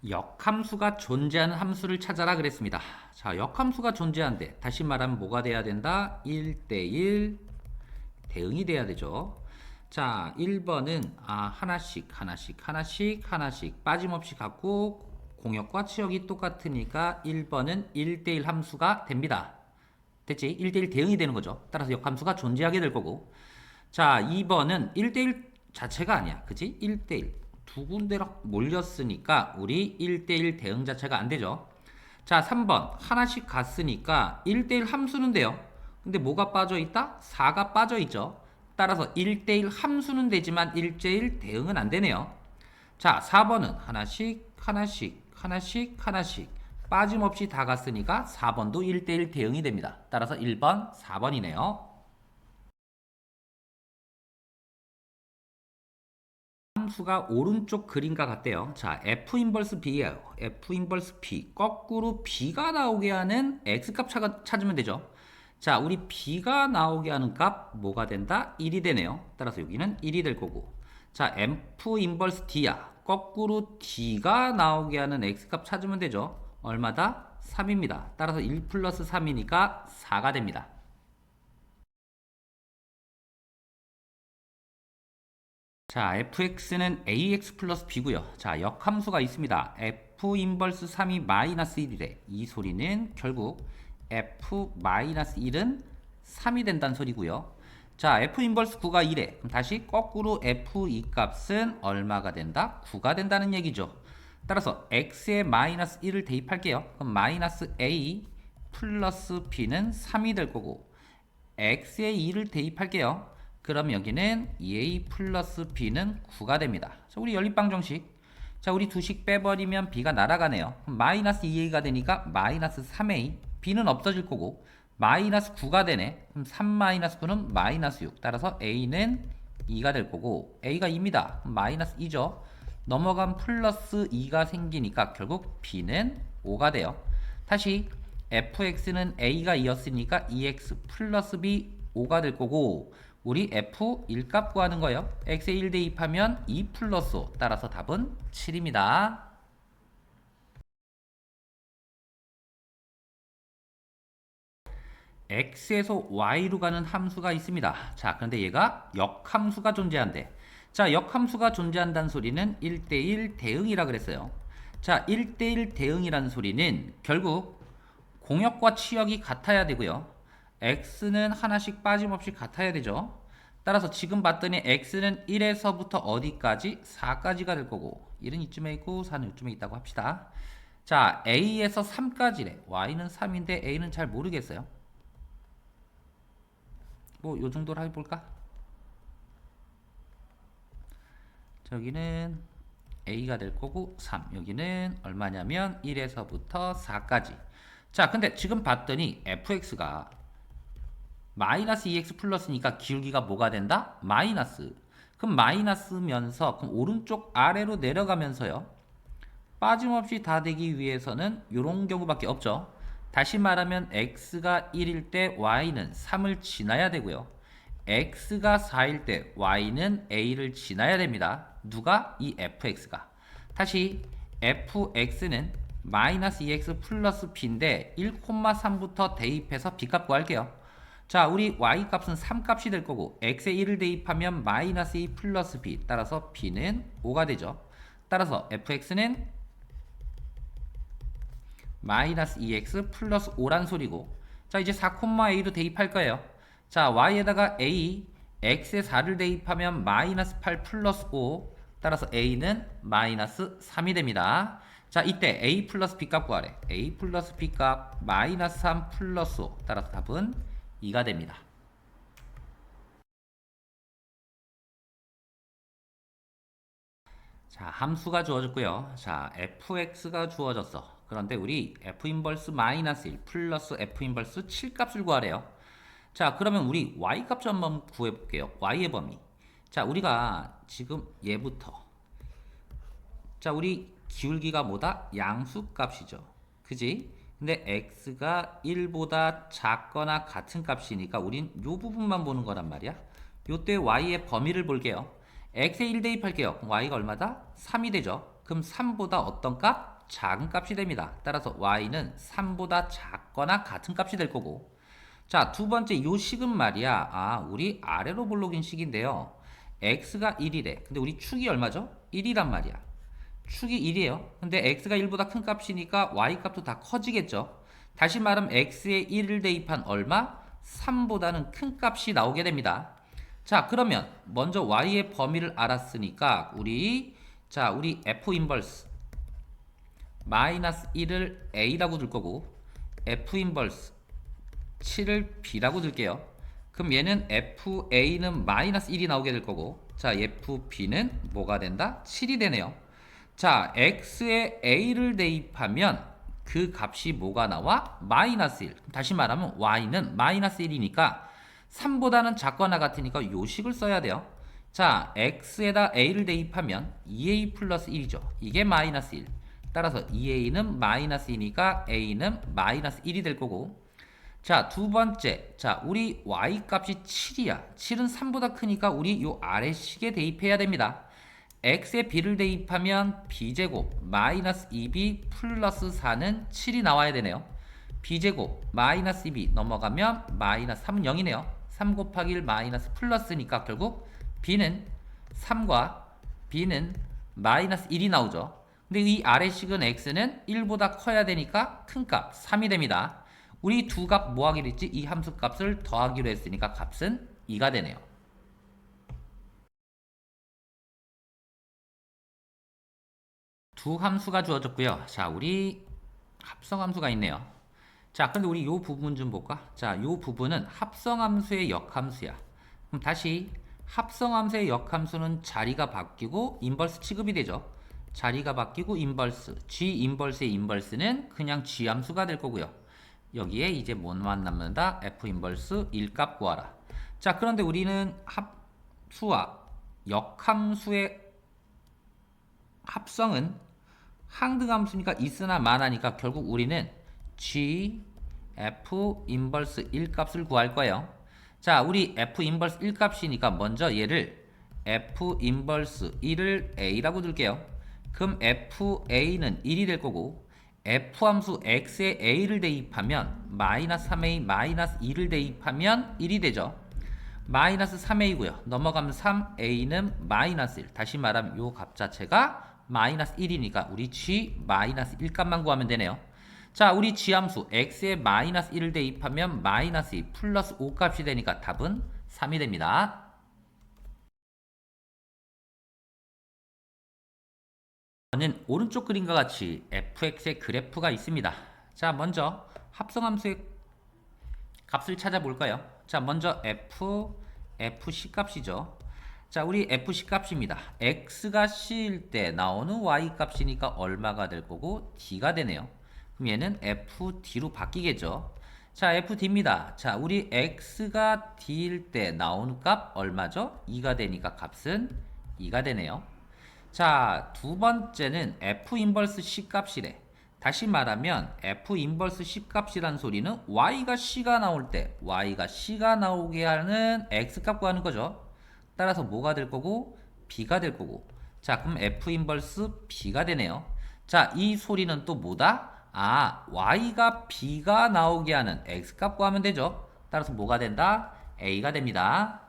역함수가 존재하는 함수를 찾아라 그랬습니다. 자, 역함수가 존재한대. 다시 말하면 뭐가 돼야 된다? 1대1 대응이 돼야 되죠. 자, 1번은 하나씩 빠짐없이 갖고 공역과 치역이 똑같으니까 1번은 1대1 함수가 됩니다. 됐지? 1대1 대응이 되는 거죠. 따라서 역함수가 존재하게 될 거고. 자, 2번은 1대1 자체가 아니야. 그치? 1대1. 두 군데로 몰렸으니까 우리 1대1 대응 자체가 안 되죠. 자, 3번. 하나씩 갔으니까 1대1 함수는 돼요. 근데 뭐가 빠져 있다? 4가 빠져 있죠. 따라서 1대1 함수는 되지만 1대1 대응은 안 되네요. 자, 4번은 하나씩 빠짐없이 다 갔으니까 4번도 1대1 대응이 됩니다. 따라서 1번, 4번이네요. 함수가 오른쪽 그림과 같대요. 자, F 인버스 B예요. F 인버스 B. 거꾸로 B가 나오게 하는 X값 찾으면 되죠. 자, 우리 B가 나오게 하는 값 뭐가 된다? 1이 되네요. 따라서 여기는 1이 될 거고. 자, F 인버스 D야. 거꾸로 D가 나오게 하는 X값 찾으면 되죠. 얼마다? 3입니다. 따라서 1 플러스 3이니까 4가 됩니다. 자, fx는 ax 플러스 b고요. 자, 역함수가 있습니다. f 인버스 3이 마이너스 1이래. 이 소리는 결국 f 마이너스 1은 3이 된다는 소리고요. 자, f 인버스 9가 2래. 그럼 다시 거꾸로 f 이 값은 얼마가 된다? 9가 된다는 얘기죠. 따라서 x에 마이너스 1을 대입할게요. 그럼 마이너스 a 플러스 b는 3이 될 거고 x에 2를 대입할게요. 그럼 여기는 2a 플러스 b는 9가 됩니다. 자, 우리 연립방 정식. 자, 우리 두식 빼버리면 b가 날아가네요. 마이너스 2a가 되니까 마이너스 3a. b는 없어질 거고 마이너스 9가 되네. 그럼 3 마이너스 9는 마이너스 6. 따라서 a는 2가 될 거고 a가 2입니다. 마이너스 2죠. 넘어간 플러스 2가 생기니까 결국 b는 5가 돼요. 다시 fx는 a가 2였으니까 2x 플러스 b 5가 될 거고 우리 f 1값 구하는 거예요. x에 1 대입하면 2 플러스 5. 따라서 답은 7입니다. x에서 y로 가는 함수가 있습니다. 자, 그런데 얘가 역함수가 존재한대. 자, 역함수가 존재한다는 소리는 1대1 대응이라 그랬어요. 자, 1대1 대응이라는 소리는 결국 공역과 치역이 같아야 되고요. x는 하나씩 빠짐없이 같아야 되죠. 따라서 지금 봤더니 x는 1에서부터 어디까지? 4까지가 될 거고 1은 이쯤에 있고 4는 이쯤에 있다고 합시다. 자, a에서 3까지래. y는 3인데 a는 잘 모르겠어요. 뭐 요 정도로 해볼까? 저기는 a가 될 거고 3. 여기는 얼마냐면 1에서부터 4까지. 자, 근데 지금 봤더니 fx가 마이너스 2x 플러스니까 기울기가 뭐가 된다? 마이너스. 그럼 마이너스면서 그럼 오른쪽 아래로 내려가면서요. 빠짐없이 다 되기 위해서는 이런 경우밖에 없죠. 다시 말하면 x가 1일 때 y는 3을 지나야 되고요. x가 4일 때 y는 a를 지나야 됩니다. 누가? 이 fx가. 다시 fx는 마이너스 2x 플러스 b인데 1,3부터 대입해서 b값 구할게요. 자, 우리 y 값은 3 값이 될 거고 x에 1을 대입하면 마이너스 2 플러스 b. 따라서 b는 5가 되죠. 따라서 fx는 마이너스 2x 플러스 5란 소리고 자, 이제 4,a로 대입할 거예요. 자, y에다가 a x에 4를 대입하면 마이너스 8 플러스 5 따라서 a는 마이너스 3이 됩니다. 자, 이때 a 플러스 b 값 구하래. a 플러스 b 값 마이너스 3 플러스 5 따라서 답은 2가 됩니다. 자, 함수가 주어졌고요. 자, fx가 주어졌어. 그런데 우리 f 인버스 마이너스 1 플러스 f 인버스 7 값을 구하래요. 자, 그러면 우리 y 값 좀 한번 구해볼게요. y의 범위. 자, 우리가 지금 얘부터 자, 우리 기울기가 뭐다? 양수값이죠. 그지? 근데 x가 1보다 작거나 같은 값이니까 우린 요 부분만 보는 거란 말이야. 요때 y의 범위를 볼게요. x에 1 대입할게요. 그럼 y가 얼마다? 3이 되죠. 그럼 3보다 어떤 값? 작은 값이 됩니다. 따라서 y는 3보다 작거나 같은 값이 될 거고. 자, 두 번째 요 식은 말이야. 우리 아래로 볼록인 식인데요. x가 1이래. 근데 우리 축이 얼마죠? 1이란 말이야. 축이 1이에요. 근데 x가 1보다 큰 값이니까 y 값도 다 커지겠죠. 다시 말하면 x에 1을 대입한 얼마? 3보다는 큰 값이 나오게 됩니다. 자, 그러면 먼저 y의 범위를 알았으니까 우리 f 인버스 마이너스 1을 a라고 둘 거고 f 인버스 7을 b라고 둘게요. 그럼 얘는 fa는 마이너스 1이 나오게 될 거고, 자, fb는 뭐가 된다? 7이 되네요. 자, x에 a를 대입하면 그 값이 뭐가 나와? 마이너스 1. 다시 말하면 y는 마이너스 1이니까 3보다는 작거나 같으니까 요식을 써야 돼요. 자, x에다 a를 대입하면 2a 플러스 1이죠. 이게 마이너스 1. 따라서 2a는 마이너스 2니까 a는 마이너스 1이 될 거고, 자, 두 번째. 자, 우리 y 값이 7이야. 7은 3보다 크니까 우리 요 아래식에 대입해야 됩니다. x에 b를 대입하면 b제곱 마이너스 2b 플러스 4는 7이 나와야 되네요. b제곱 마이너스 2b 넘어가면 마이너스 3은 0이네요. 3 곱하기 1 마이너스 플러스니까 결국 b는 3과 b는 마이너스 1이 나오죠. 근데 이 아래식은 x는 1보다 커야 되니까 큰 값 3이 됩니다. 우리 두 값 뭐 하기로 했지? 이 함수 값을 더하기로 했으니까 값은 2가 되네요. 두 함수가 주어졌고요. 자, 우리 합성함수가 있네요. 자, 근데 우리 요 부분 좀 볼까? 자, 요 부분은 합성함수의 역함수야. 그럼 다시 합성함수의 역함수는 자리가 바뀌고 인버스 취급이 되죠. 자리가 바뀌고 인버스, g 인버스의 인버스는 그냥 g 함수가 될 거고요. 여기에 이제 뭐만 남는다? f 인버스 1값 구하라. 자, 그런데 우리는 합수와 역함수의 합성은 항등함수니까 있으나 마나니까 결국 우리는 g f 인버스 1값을 구할 거예요. 자, 우리 f 인버스 1값이니까 먼저 얘를 f 인버스 1을 a라고 둘게요. 그럼 fa는 1이 될 거고, f 함수 x에 a를 대입하면 마이너스 3a 마이너스 2를 대입하면 1이 되죠. 마이너스 3a고요. 넘어가면 3a는 마이너스 1. 다시 말하면 요 값 자체가 마이너스 1이니까 우리 g 마이너스 1값만 구하면 되네요. 자, 우리 g함수 x에 마이너스 1을 대입하면 마이너스 2 플러스 5 값이 되니까 답은 3이 됩니다. 저는 오른쪽 그림과 같이 fx의 그래프가 있습니다. 자, 먼저 합성함수의 값을 찾아볼까요? 자, 먼저 fc 값이죠. 자, 우리 fc 값입니다. x가 c일 때 나오는 y 값이니까 얼마가 될 거고 d가 되네요. 그럼 얘는 fd로 바뀌겠죠. 자, fd입니다. 자, 우리 x가 d일 때 나오는 값 얼마죠? 2가 되니까 값은 2가 되네요. 자, 두 번째는 f 인버스 c 값이래. 다시 말하면 f 인버스 c 값이란 소리는 y가 c가 나올 때 y가 c가 나오게 하는 x 값 구하는 거죠. 따라서 뭐가 될 거고 b가 될 거고. 자, 그럼 f 인버스 b가 되네요. 자, 이 소리는 또 뭐다? y가 b가 나오게 하는 x 값 구하면 되죠. 따라서 뭐가 된다? a가 됩니다.